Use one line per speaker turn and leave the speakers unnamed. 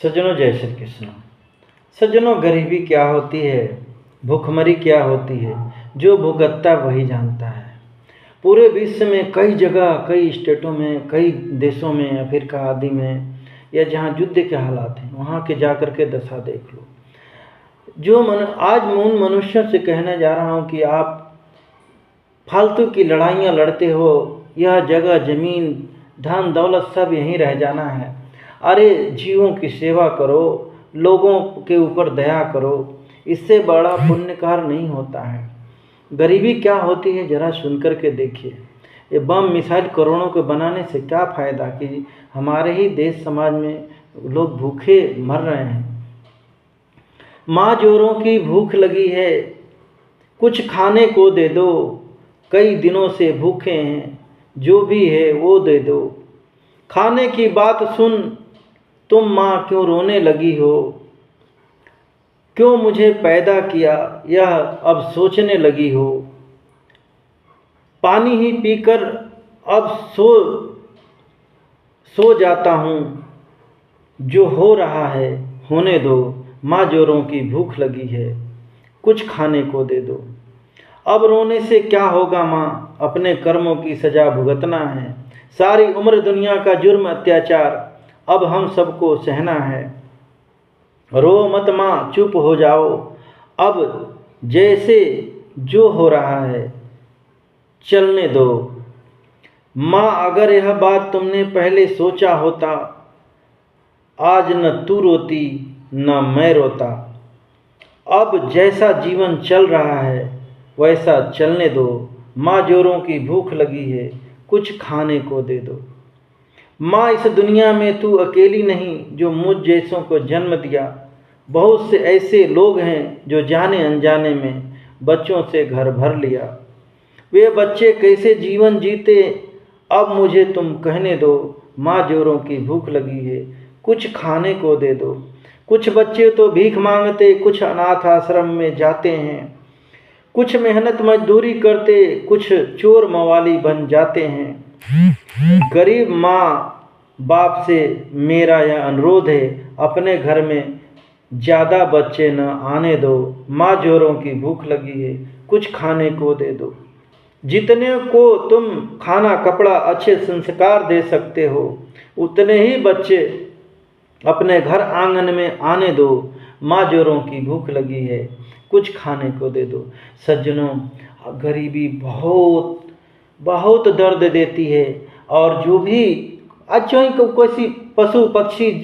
सज्जनों, जय श्री कृष्ण। सज्जनों, गरीबी क्या होती है, भूखमरी क्या होती है, जो भुगतता वही जानता है। पूरे विश्व में कई जगह, कई स्टेटों में, कई देशों में, अफ्रीका आदि में, या जहाँ युद्ध के हालात हैं वहाँ के जा कर के दशा देख लो। आज मैं उन मनुष्यों से कहने जा रहा हूँ कि आप फालतू की लड़ाइयाँ लड़ते हो, यह जगह जमीन धन दौलत सब यहीं रह जाना है। अरे जीवों की सेवा करो, लोगों के ऊपर दया करो, इससे बड़ा पुण्य कार्य नहीं होता है। गरीबी क्या होती है जरा सुन कर के देखिए। ये बम मिसाइल करोड़ों के बनाने से क्या फ़ायदा कि हमारे ही देश समाज में लोग भूखे मर रहे हैं। माँ जोरों की भूख लगी है, कुछ खाने को दे दो, कई दिनों से भूखे हैं, जो भी है वो दे दो। खाने की बात सुन तुम माँ क्यों रोने लगी हो, क्यों मुझे पैदा किया यह अब सोचने लगी हो। पानी ही पीकर अब सो जाता हूँ, जो हो रहा है होने दो। माँ जोरों की भूख लगी है, कुछ खाने को दे दो। अब रोने से क्या होगा माँ, अपने कर्मों की सजा भुगतना है। सारी उम्र दुनिया का जुर्म अत्याचार अब हम सबको सहना है। रो मत माँ, चुप हो जाओ, अब जैसे जो हो रहा है चलने दो। माँ, अगर यह बात तुमने पहले सोचा होता, आज न तू रोती न मैं रोता। अब जैसा जीवन चल रहा है वैसा चलने दो। माँ जोरों की भूख लगी है, कुछ खाने को दे दो। माँ, इस दुनिया में तू अकेली नहीं जो मुझ जैसों को जन्म दिया। बहुत से ऐसे लोग हैं जो जाने अनजाने में बच्चों से घर भर लिया। वे बच्चे कैसे जीवन जीते अब मुझे तुम कहने दो। माँ जोरों की भूख लगी है, कुछ खाने को दे दो। कुछ बच्चे तो भीख मांगते, कुछ अनाथ आश्रम में जाते हैं, कुछ मेहनत मजदूरी करते, कुछ चोर मवाली बन जाते हैं। गरीब माँ बाप से मेरा यह अनुरोध है, अपने घर में ज़्यादा बच्चे न आने दो। माँ जोरों की भूख लगी है, कुछ खाने को दे दो। जितने को तुम खाना कपड़ा अच्छे संस्कार दे सकते हो, उतने ही बच्चे अपने घर आंगन में आने दो। माँ जोरों की भूख लगी है, कुछ खाने को दे दो। सज्जनों, गरीबी बहुत बहुत दर्द देती है। और जो भी कोई पशु पक्षी